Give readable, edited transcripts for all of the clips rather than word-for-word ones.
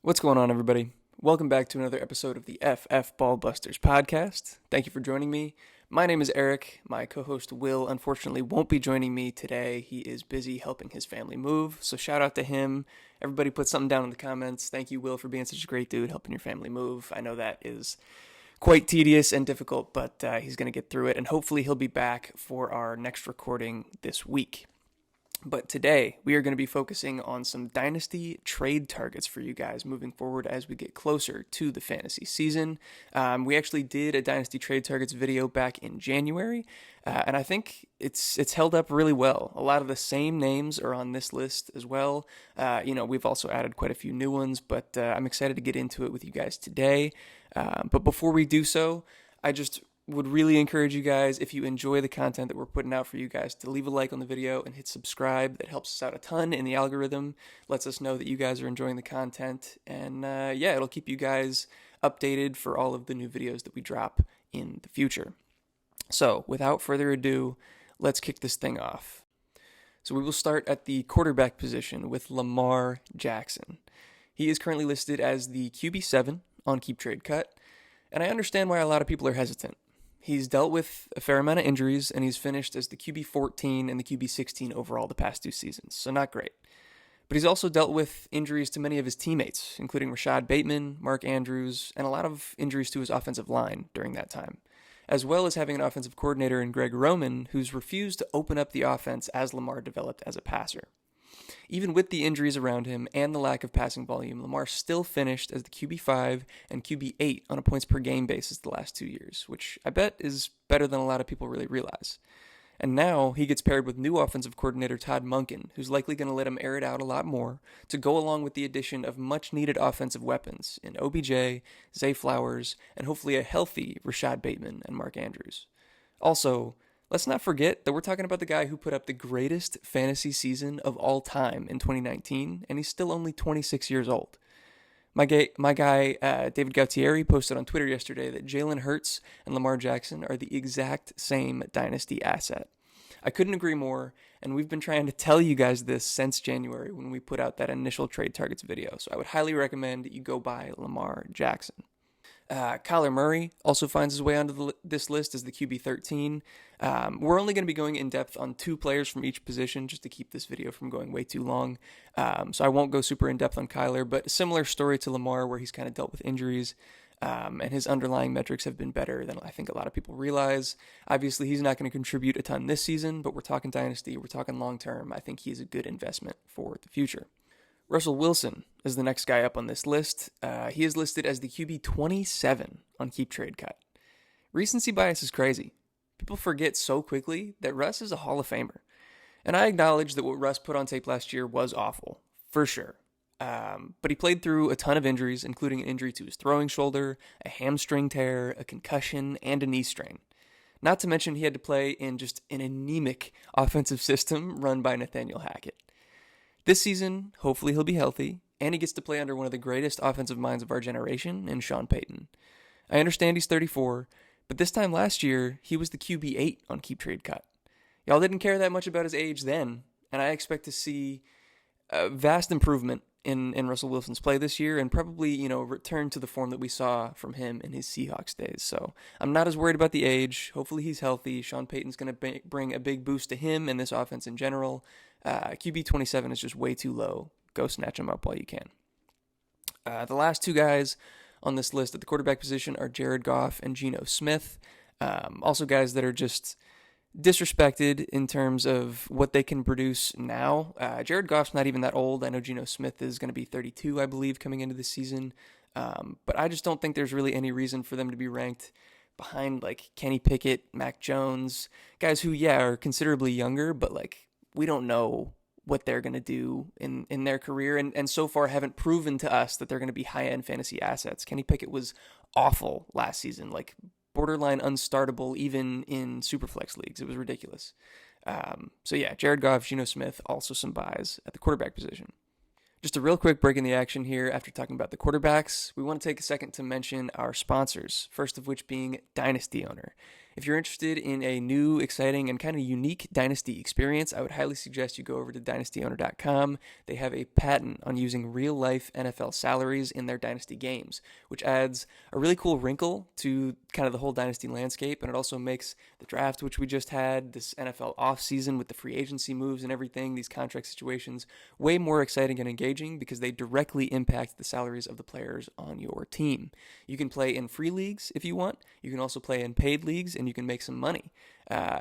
What's going on, everybody? Welcome back to another episode of the FF Ballbusters podcast. Thank you for joining me. My name is Eric. My co-host Will unfortunately won't be joining me today. He is busy helping his family move, so shout out to him. Everybody put something down in the comments. Thank you, Will, for being such a great dude helping your family move. I know that is quite tedious and difficult, but he's going to get through it, and hopefully he'll be back for our next recording this week. But today, we are going to be focusing on some Dynasty trade targets for you guys moving forward as we get closer to the fantasy season. We actually did a Dynasty trade targets video back in January, and I think it's held up really well. A lot of the same names are on this list as well. We've also added quite a few new ones, but I'm excited to get into it with you guys today. But before we do so, I just would really encourage you guys, if you enjoy the content that we're putting out for you guys, to leave a like on the video and hit subscribe. That helps us out a ton in the algorithm, lets us know that you guys are enjoying the content, and it'll keep you guys updated for all of the new videos that we drop in the future. So without further ado, let's kick this thing off. So we will start at the quarterback position with Lamar Jackson. He is currently listed as the QB7 on Keep Trade Cut, and I understand why a lot of people are hesitant. He's dealt with a fair amount of injuries, and he's finished as the QB14 and the QB16 overall the past two seasons, so not great. But he's also dealt with injuries to many of his teammates, including Rashad Bateman, Mark Andrews, and a lot of injuries to his offensive line during that time, as well as having an offensive coordinator in Greg Roman, who's refused to open up the offense as Lamar developed as a passer. Even with the injuries around him and the lack of passing volume, Lamar still finished as the QB5 and QB8 on a points per game basis the last 2 years, which I bet is better than a lot of people really realize. And now he gets paired with new offensive coordinator Todd Monken, who's likely going to let him air it out a lot more to go along with the addition of much needed offensive weapons in OBJ, Zay Flowers, and hopefully a healthy Rashad Bateman and Mark Andrews. Also, let's not forget that we're talking about the guy who put up the greatest fantasy season of all time in 2019, and he's still only 26 years old. My guy, David Gautieri, posted on Twitter yesterday that Jalen Hurts and Lamar Jackson are the exact same Dynasty asset. I couldn't agree more, and we've been trying to tell you guys this since January when we put out that initial trade targets video, so I would highly recommend that you go buy Lamar Jackson. Kyler Murray also finds his way onto this list as the QB13. We're only going to be going in depth on two players from each position just to keep this video from going way too long. So I won't go super in depth on Kyler, but a similar story to Lamar where he's kind of dealt with injuries. And his underlying metrics have been better than I think a lot of people realize. Obviously, he's not going to contribute a ton this season, but we're talking Dynasty, we're talking long term. I think he's a good investment for the future. Russell Wilson is the next guy up on this list. He is listed as the QB 27 on Keep Trade Cut. Recency bias is crazy. People forget so quickly that Russ is a Hall of Famer. And I acknowledge that what Russ put on tape last year was awful, for sure. But he played through a ton of injuries, including an injury to his throwing shoulder, a hamstring tear, a concussion, and a knee strain. Not to mention he had to play in just an anemic offensive system run by Nathaniel Hackett. This season, hopefully he'll be healthy, and he gets to play under one of the greatest offensive minds of our generation in Sean Payton. I understand he's 34, but this time last year, he was the QB8 on Keep Trade Cut. Y'all didn't care that much about his age then, and I expect to see a vast improvement in Russell Wilson's play this year and probably, return to the form that we saw from him in his Seahawks days. So I'm not as worried about the age. Hopefully he's healthy. Sean Payton's going to bring a big boost to him and this offense in general. QB 27 is just way too low. Go snatch him up while you can. The last two guys on this list at the quarterback position are Jared Goff and Geno Smith. Also guys that are just disrespected in terms of what they can produce now. Jared Goff's not even that old. I know Geno Smith is going to be 32, I believe, coming into this season. But I just don't think there's really any reason for them to be ranked behind like Kenny Pickett, Mac Jones, guys who, are considerably younger, but we don't know what they're going to do in their career and so far haven't proven to us that they're going to be high-end fantasy assets. Kenny Pickett was awful last season, borderline unstartable even in Superflex leagues. It was ridiculous. Jared Goff, Geno Smith, also some buys at the quarterback position. Just a real quick break in the action here after talking about the quarterbacks. We want to take a second to mention our sponsors, first of which being Dynasty Owner. If you're interested in a new, exciting, and kind of unique Dynasty experience, I would highly suggest you go over to dynastyowner.com. They have a patent on using real-life NFL salaries in their Dynasty games, which adds a really cool wrinkle to kind of the whole Dynasty landscape, and it also makes the draft, which we just had, this NFL offseason with the free agency moves and everything, these contract situations, way more exciting and engaging because they directly impact the salaries of the players on your team. You can play in free leagues if you want. You can also play in paid leagues, and you can make some money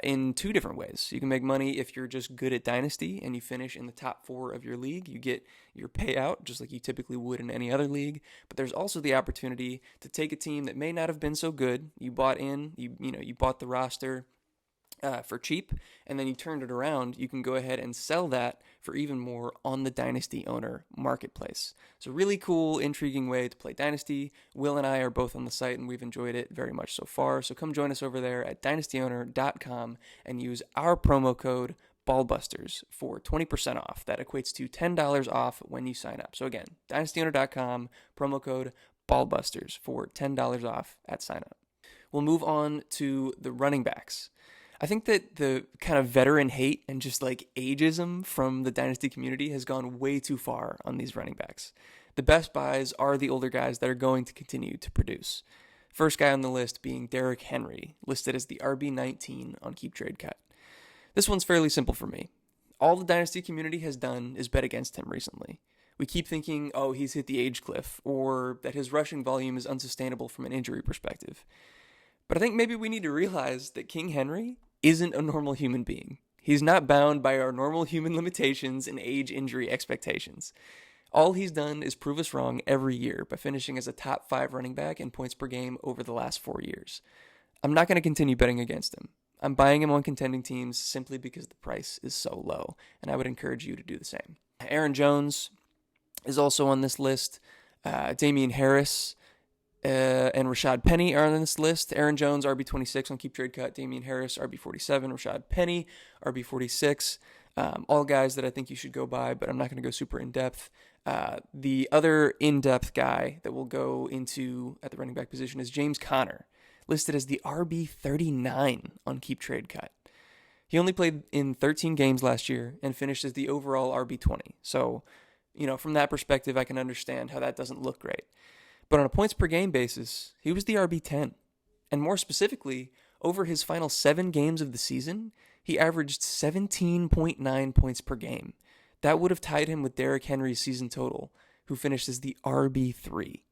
in two different ways. You can make money if you're just good at Dynasty and you finish in the top 4 of your league. You get your payout just like you typically would in any other league. But there's also the opportunity to take a team that may not have been so good. You bought in, you bought the roster for cheap, and then you turned it around. You can go ahead and sell that for even more on the Dynasty Owner marketplace. So really cool, intriguing way to play Dynasty. Will and I are both on the site, and we've enjoyed it very much so far. So come join us over there at dynastyowner.com and use our promo code BALLBUSTERS for 20% off. That equates to $10 off when you sign up. So again, dynastyowner.com, promo code BALLBUSTERS for $10 off at sign up. We'll move on to the running backs. I think that the kind of veteran hate and just like ageism from the Dynasty community has gone way too far on these running backs. The best buys are the older guys that are going to continue to produce. First guy on the list being Derrick Henry, listed as the RB19 on Keep Trade Cut. This one's fairly simple for me. All the Dynasty community has done is bet against him recently. We keep thinking, oh, he's hit the age cliff, or that his rushing volume is unsustainable from an injury perspective. But I think maybe we need to realize that King Henry isn't a normal human being. He's not bound by our normal human limitations and age injury expectations. All he's done is prove us wrong every year by finishing as a top 5 running back in points per game over the last 4 years. I'm not going to continue betting against him. I'm buying him on contending teams simply because the price is so low, and I would encourage you to do the same. Aaron Jones is also on this list. Damian Harris and Rashad Penny are on this list. Aaron Jones, RB26 on Keep Trade Cut. Damian Harris, RB47. Rashad Penny, RB46. All guys that I think you should go by, but I'm not going to go super in-depth. The other in-depth guy that we'll go into at the running back position is James Conner, listed as the RB39 on Keep Trade Cut. He only played in 13 games last year and finished as the overall RB20. So, from that perspective, I can understand how that doesn't look great. But on a points per game basis, he was the RB10. And more specifically, over his final 7 games of the season, he averaged 17.9 points per game. That would have tied him with Derrick Henry's season total, who finished as the RB3.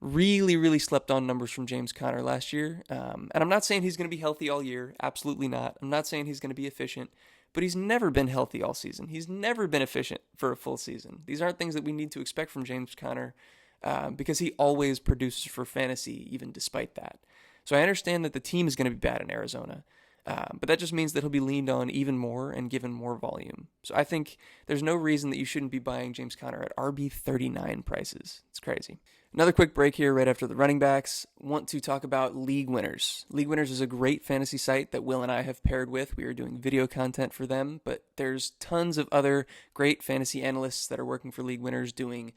Really, really slept on numbers from James Conner last year. And I'm not saying he's going to be healthy all year. Absolutely not. I'm not saying he's going to be efficient. But he's never been healthy all season. He's never been efficient for a full season. These aren't things that we need to expect from James Conner. Because he always produces for fantasy, even despite that. So I understand that the team is going to be bad in Arizona, but that just means that he'll be leaned on even more and given more volume. So I think there's no reason that you shouldn't be buying James Conner at RB39 prices. It's crazy. Another quick break here right after the running backs. Want to talk about League Winners. League Winners is a great fantasy site that Will and I have paired with. We are doing video content for them, but there's tons of other great fantasy analysts that are working for League Winners doing,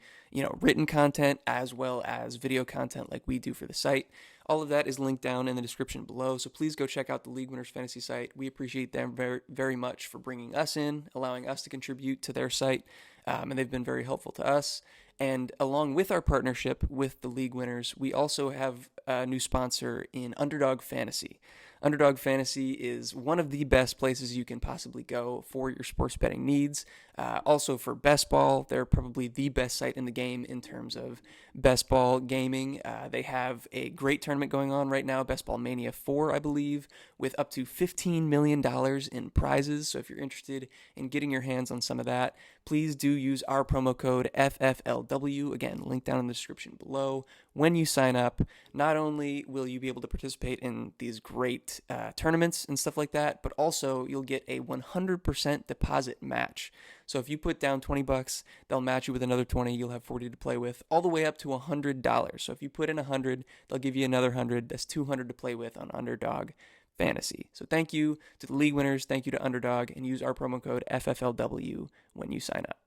written content as well as video content like we do for the site. All of that is linked down in the description below, so please go check out the League Winners fantasy site. We appreciate them very, very much for bringing us in, allowing us to contribute to their site, and they've been very helpful to us. And along with our partnership with the League Winners, we also have a new sponsor in Underdog Fantasy. Underdog Fantasy is one of the best places you can possibly go for your sports betting needs. Also for best ball, they're probably the best site in the game in terms of best ball gaming. They have a great tournament going on right now, Best Ball Mania 4, I believe, with up to $15 million in prizes. So if you're interested in getting your hands on some of that, please do use our promo code FFLW, again, link down in the description below. When you sign up, not only will you be able to participate in these great tournaments and stuff like that, but also you'll get a 100% deposit match. So if you put down $20, they'll match you with another 20. You'll have 40 to play with, all the way up to $100. So if you put in 100, they'll give you another 100. That's 200 to play with on Underdog Fantasy. So thank you to the League Winners. Thank you to Underdog, and use our promo code FFLW when you sign up.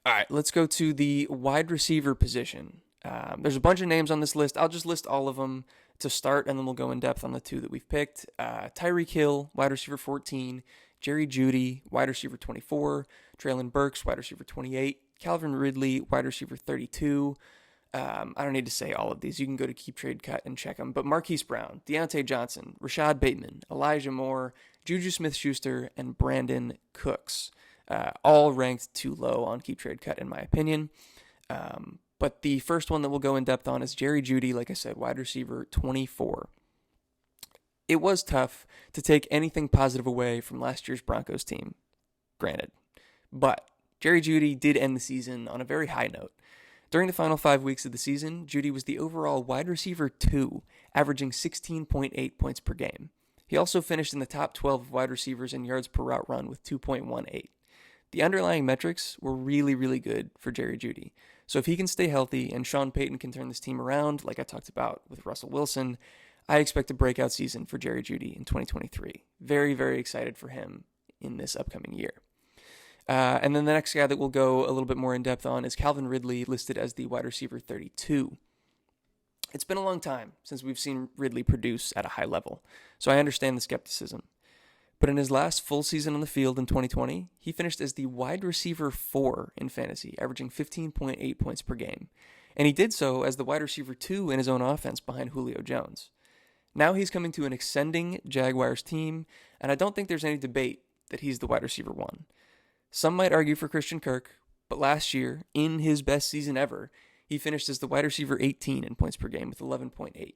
All right, let's go to the wide receiver position. There's a bunch of names on this list. I'll just list all of them to start, and then we'll go in depth on the two that we've picked. Tyreek Hill, wide receiver 14, Jerry Jeudy, wide receiver 24, Treylon Burks, wide receiver 28, Calvin Ridley, wide receiver 32. I don't need to say all of these. You can go to Keep Trade Cut and check them. But Marquise Brown, Deontay Johnson, Rashad Bateman, Elijah Moore, Juju Smith-Schuster, and Brandon Cooks. All ranked too low on Keep Trade Cut, in my opinion. But the first one that we'll go in depth on is Jerry Jeudy, like I said, wide receiver 24. It was tough to take anything positive away from last year's Broncos team, granted. But Jerry Jeudy did end the season on a very high note. During the final 5 weeks of the season, Jeudy was the overall wide receiver 2, averaging 16.8 points per game. He also finished in the top 12 of wide receivers in yards per route run with 2.18. The underlying metrics were really, really good for Jerry Jeudy. So if he can stay healthy and Sean Payton can turn this team around, like I talked about with Russell Wilson, I expect a breakout season for Jerry Jeudy in 2023. Very, very excited for him in this upcoming year. And then the next guy that we'll go a little bit more in depth on is Calvin Ridley, listed as the wide receiver 32. It's been a long time since we've seen Ridley produce at a high level, so I understand the skepticism. But in his last full season on the field in 2020, he finished as the wide receiver 4 in fantasy, averaging 15.8 points per game. And he did so as the wide receiver 2 in his own offense behind Julio Jones. Now he's coming to an ascending Jaguars team, and I don't think there's any debate that he's the wide receiver 1. Some might argue for Christian Kirk, but last year, in his best season ever, he finished as the wide receiver 18 in points per game with 11.8.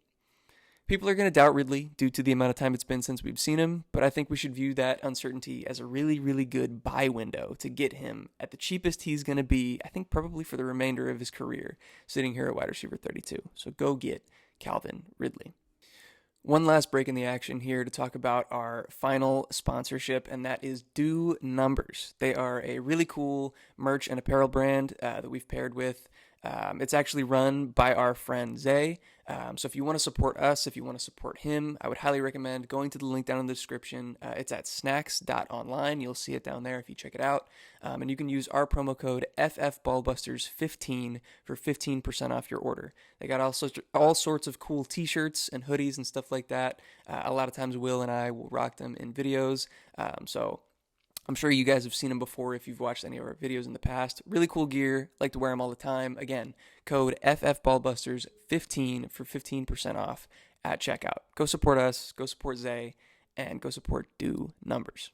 People are going to doubt Ridley due to the amount of time it's been since we've seen him, but I think we should view that uncertainty as a really, really good buy window to get him at the cheapest he's going to be, I think probably for the remainder of his career, sitting here at wide receiver 32. So go get Calvin Ridley. One last break in the action here to talk about our final sponsorship, and that is Do Numbers. They are a really cool merch and apparel brand that we've paired with. It's actually run by our friend Zay. So if you want to support us, if you want to support him, I would highly recommend going to the link down in the description. It's at snacks.online. You'll see it down there if you check it out. And you can use our promo code FFBallbusters15 for 15% off your order. They got all sorts of cool t-shirts and hoodies and stuff like that. A lot of times Will and I will rock them in videos. So I'm sure you guys have seen them before if you've watched any of our videos in the past. Really cool gear. Like to wear them all the time. Again, code FFBallbusters15 for 15% off at checkout. Go support us, go support Zay, and go support Do Numbers.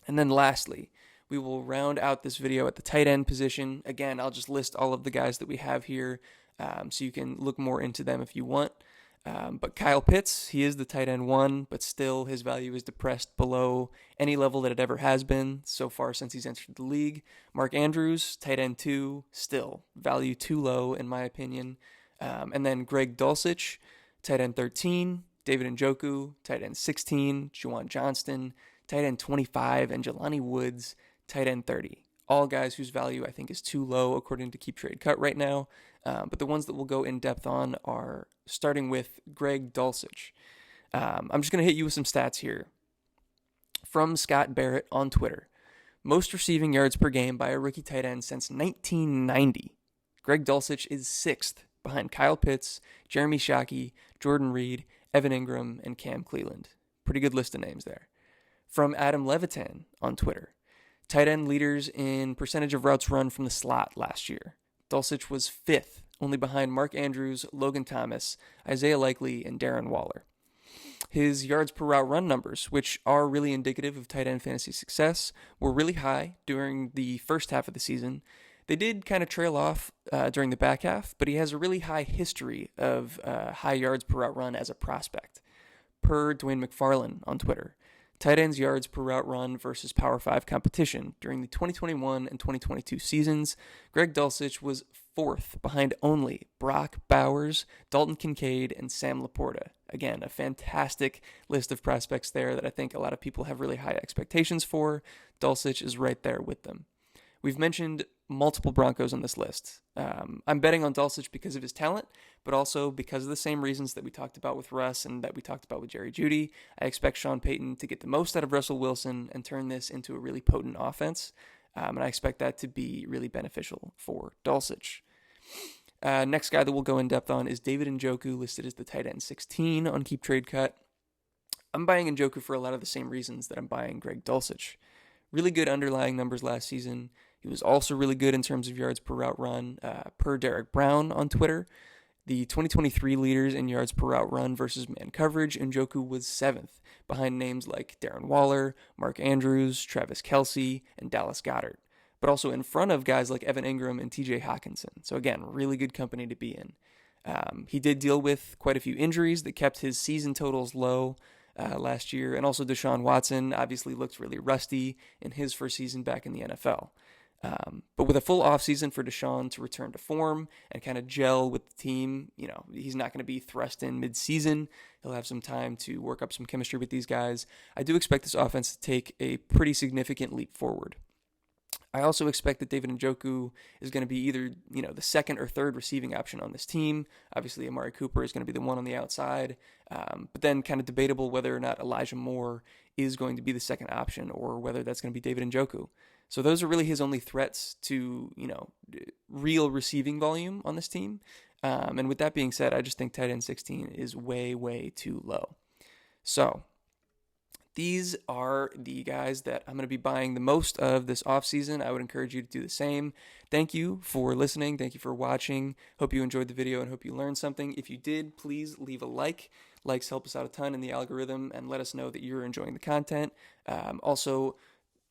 And then lastly, we will round out this video at the tight end position. Again, I'll just list all of the guys that we have here so you can look more into them if you want. But Kyle Pitts, he is the tight end 1, but still his value is depressed below any level that it ever has been so far since he's entered the league. Mark Andrews, tight end 2, still value too low in my opinion. And then Greg Dulcich, tight end 13, David Njoku, tight end 16, Juwan Johnston, tight end 25, and Jelani Woods, tight end 30. All guys whose value I think is too low according to Keep Trade Cut right now. But the ones that we'll go in depth on are starting with Greg Dulcich. I'm just going to hit you with some stats here. From Scott Barrett on Twitter. Most receiving yards per game by a rookie tight end since 1990. Greg Dulcich is 6th behind Kyle Pitts, Jeremy Shockey, Jordan Reed, Evan Ingram, and Cam Cleveland. Pretty good list of names there. From Adam Levitan on Twitter. Tight end leaders in percentage of routes run from the slot last year. Dulcich was 5th, only behind Mark Andrews, Logan Thomas, Isaiah Likely, and Darren Waller. His yards per route run numbers, which are really indicative of tight end fantasy success, were really high during the first half of the season. They did kind of trail off during the back half, but he has a really high history of high yards per route run as a prospect. Per Dwayne McFarlane on Twitter. Tight ends yards per route run versus Power 5 competition. During the 2021 and 2022 seasons, Greg Dulcich was 4th behind only Brock Bowers, Dalton Kincaid, and Sam Laporta. Again, a fantastic list of prospects there that I think a lot of people have really high expectations for. Dulcich is right there with them. We've mentioned multiple Broncos on this list. I'm betting on Dulcich because of his talent, but also because of the same reasons that we talked about with Russ and that we talked about with Jerry Jeudy. I expect Sean Payton to get the most out of Russell Wilson and turn this into a really potent offense, and I expect that to be really beneficial for Dulcich. Next guy that we'll go in depth on is David Njoku, listed as the tight end 16 on Keep Trade Cut. I'm buying Njoku for a lot of the same reasons that I'm buying Greg Dulcich. Really good underlying numbers last season. He was also really good in terms of yards per route run, per Derek Brown on Twitter. The 2023 leaders in yards per route run versus man coverage, Njoku was 7th, behind names like Darren Waller, Mark Andrews, Travis Kelce, and Dallas Goedert, but also in front of guys like Evan Ingram and TJ Hawkinson. So again, really good company to be in. He did deal with quite a few injuries that kept his season totals low last year, and also Deshaun Watson obviously looked really rusty in his first season back in the NFL. But with a full offseason for Deshaun to return to form and kind of gel with the team, he's not going to be thrust in mid-season. He'll have some time to work up some chemistry with these guys. I do expect this offense to take a pretty significant leap forward. I also expect that David Njoku is going to be either, the second or third receiving option on this team. Obviously, Amari Cooper is going to be the one on the outside, but then kind of debatable whether or not Elijah Moore is going to be the second option or whether that's going to be David Njoku. So those are really his only threats to, real receiving volume on this team. And with that being said, I just think tight end 16 is way, way too low. So these are the guys that I'm going to be buying the most of this offseason. I would encourage you to do the same. Thank you for listening. Thank you for watching. Hope you enjoyed the video and hope you learned something. If you did, please leave a like. Likes help us out a ton in the algorithm and let us know that you're enjoying the content. Also,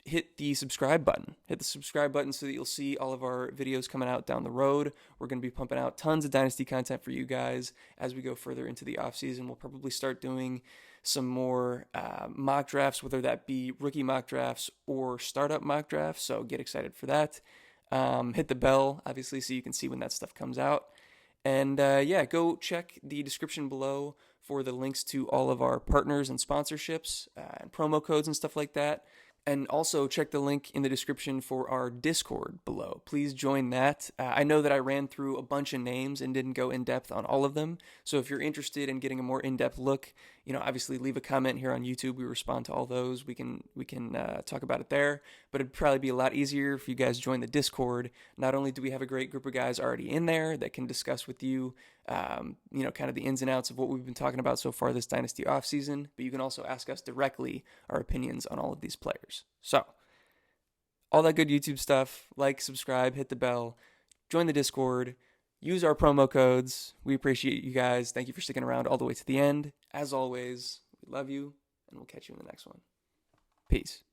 hit the subscribe button. Hit the subscribe button so that you'll see all of our videos coming out down the road. We're going to be pumping out tons of Dynasty content for you guys as we go further into the offseason. We'll probably start doing some more mock drafts, whether that be rookie mock drafts or startup mock drafts, so get excited for that. Hit the bell, obviously, so you can see when that stuff comes out. And go check the description below for the links to all of our partners and sponsorships and promo codes and stuff like that. And also check the link in the description for our Discord below. Please join that. I know that I ran through a bunch of names and didn't go in depth on all of them. So if you're interested in getting a more in-depth look, obviously leave a comment here on YouTube. We respond to all those. We can talk about it there. But it'd probably be a lot easier if you guys join the Discord. Not only do we have a great group of guys already in there that can discuss with you, kind of the ins and outs of what we've been talking about so far this Dynasty offseason, but you can also ask us directly our opinions on all of these players. So, all that good YouTube stuff, like, subscribe, hit the bell, join the Discord, use our promo codes. We appreciate you guys. Thank you for sticking around all the way to the end. As always, we love you, and we'll catch you in the next one. Peace.